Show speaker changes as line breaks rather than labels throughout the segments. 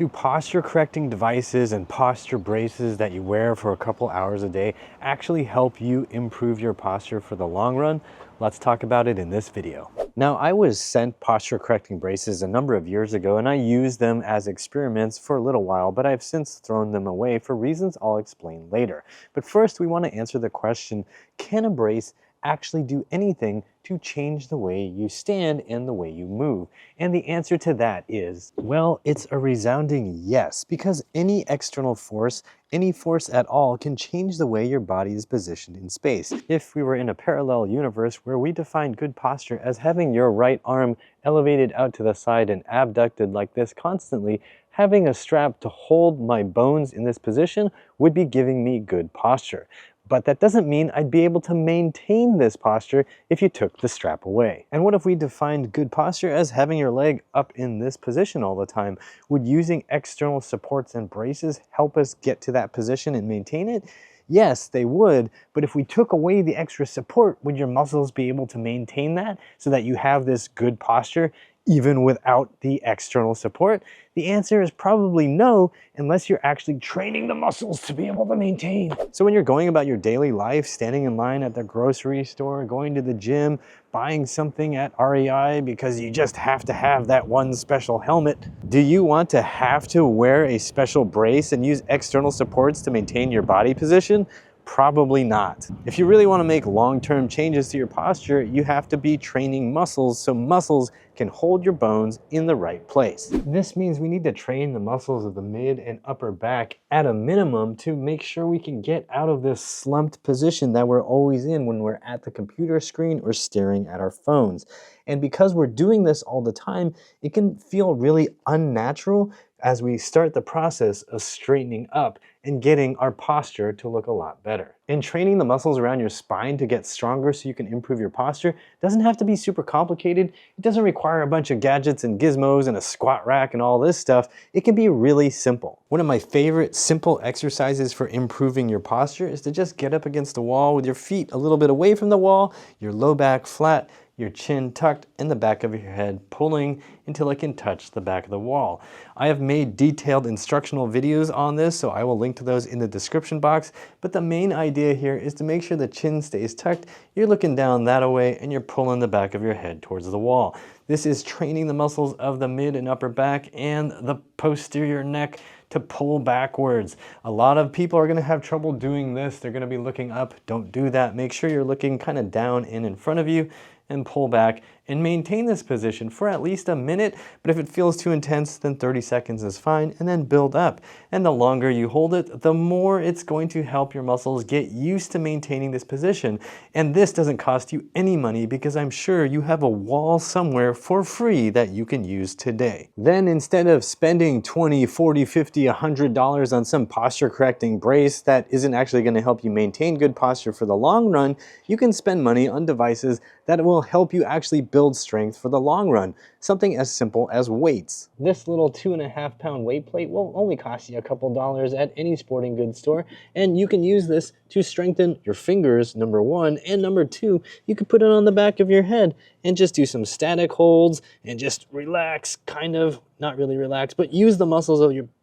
Do posture correcting devices and posture braces that you wear for a couple hours a day actually help you improve your posture for the long run? Let's talk about it in this video. Now, I was sent posture correcting braces a number of years ago and I used them as experiments for a little while, but I've since thrown them away for reasons I'll explain later. But first, we want to answer the question, can a brace actually do anything to change the way you stand and the way you move? And the answer to that is, well, it's a resounding yes, because any external force, any force at all, can change the way your body is positioned in space. If we were in a parallel universe where we defined good posture as having your right arm elevated out to the side and abducted like this constantly, having a strap to hold my bones in this position would be giving me good posture. But that doesn't mean I'd be able to maintain this posture if you took the strap away. And what if we defined good posture as having your leg up in this position all the time? Would using external supports and braces help us get to that position and maintain it? Yes, they would, but if we took away the extra support, would your muscles be able to maintain that so that you have this good posture even without the external support? The answer is probably no, unless you're actually training the muscles to be able to maintain. So when you're going about your daily life, standing in line at the grocery store, going to the gym, buying something at REI because you just have to have that one special helmet, do you want to have to wear a special brace and use external supports to maintain your body position? Probably not. If you really want to make long-term changes to your posture, you have to be training muscles so muscles can hold your bones in the right place. This means we need to train the muscles of the mid and upper back at a minimum to make sure we can get out of this slumped position that we're always in when we're at the computer screen or staring at our phones. And because we're doing this all the time, it can feel really unnatural as we start the process of straightening up and getting our posture to look a lot better. And training the muscles around your spine to get stronger so you can improve your posture doesn't have to be super complicated. It doesn't require a bunch of gadgets and gizmos and a squat rack and all this stuff. It can be really simple. One of my favorite simple exercises for improving your posture is to just get up against the wall with your feet a little bit away from the wall, your low back flat, your chin tucked, and the back of your head pulling until it can touch the back of the wall. I have made detailed instructional videos on this, so I will link to those in the description box, but the main idea here is to make sure the chin stays tucked, you're looking down that way, and you're pulling the back of your head towards the wall. This is training the muscles of the mid and upper back and the posterior neck to pull backwards. A lot of people are gonna have trouble doing this. They're gonna be looking up. Don't do that. Make sure you're looking kind of down and in front of you, and pull back and maintain this position for at least a minute, but if it feels too intense, then 30 seconds is fine, and then build up. And the longer you hold it, the more it's going to help your muscles get used to maintaining this position. And this doesn't cost you any money because I'm sure you have a wall somewhere for free that you can use today. Then instead of spending $20, $40, $50, $100 on some posture correcting brace that isn't actually going to help you maintain good posture for the long run, you can spend money on devices that will help you actually build strength for the long run. Something as simple as weights. This little 2.5 pound weight plate will only cost you a couple dollars at any sporting goods store, and you can use this to strengthen your fingers, number one, and number two, you can put it on the back of your head and just do some static holds and just relax, kind of, not really relax, but use the muscles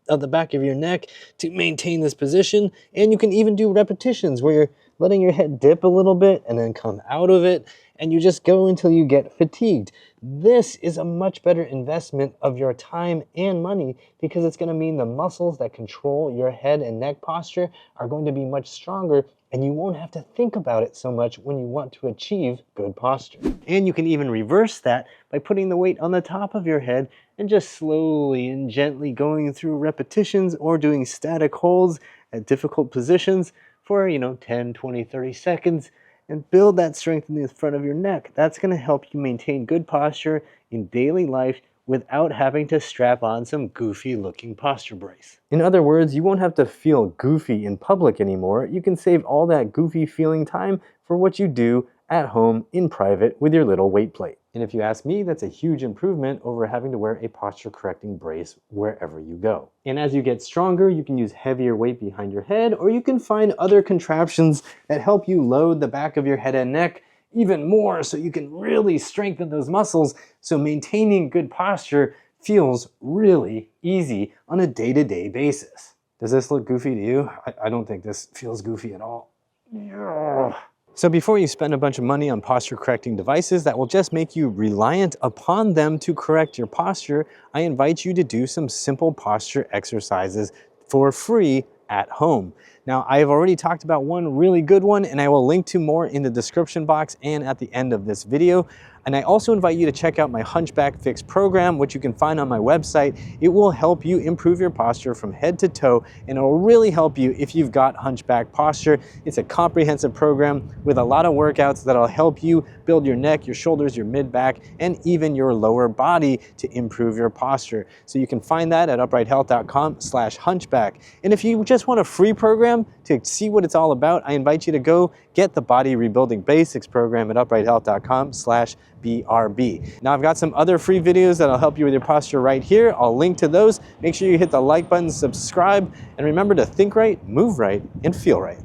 of the back of your neck to maintain this position. And you can even do repetitions where you're letting your head dip a little bit and then come out of it, and you just go until you get fatigued. This is a much better investment of your time and money because it's going to mean the muscles that control your head and neck posture are going to be much stronger, and you won't have to think about it so much when you want to achieve good posture. And you can even reverse that by putting the weight on the top of your head and just slowly and gently going through repetitions or doing static holds at difficult positions for 10, 20, 30 seconds, and build that strength in the front of your neck. That's going to help you maintain good posture in daily life without having to strap on some goofy looking posture brace. In other words, you won't have to feel goofy in public anymore. You can save all that goofy feeling time for what you do at home in private with your little weight plate. And if you ask me, that's a huge improvement over having to wear a posture correcting brace wherever you go. And as you get stronger, you can use heavier weight behind your head, or you can find other contraptions that help you load the back of your head and neck even more so you can really strengthen those muscles. So maintaining good posture feels really easy on a day-to-day basis. Does this look goofy to you? I don't think this feels goofy at all. So before you spend a bunch of money on posture correcting devices that will just make you reliant upon them to correct your posture, I invite you to do some simple posture exercises for free at home. Now, I have already talked about one really good one, and I will link to more in the description box and at the end of this video. And I also invite you to check out my Hunchback Fix program, which you can find on my website. It will help you improve your posture from head to toe, and it will really help you if you've got hunchback posture. It's a comprehensive program with a lot of workouts that'll help you build your neck, your shoulders, your mid-back, and even your lower body to improve your posture. So you can find that at uprighthealth.com/hunchback. And if you just want a free program to see what it's all about, I invite you to go get the Body Rebuilding Basics program at uprighthealth.com/BRB. Now I've got some other free videos that'll help you with your posture right here. I'll link to those. Make sure you hit the like button, subscribe, and remember to think right, move right, and feel right.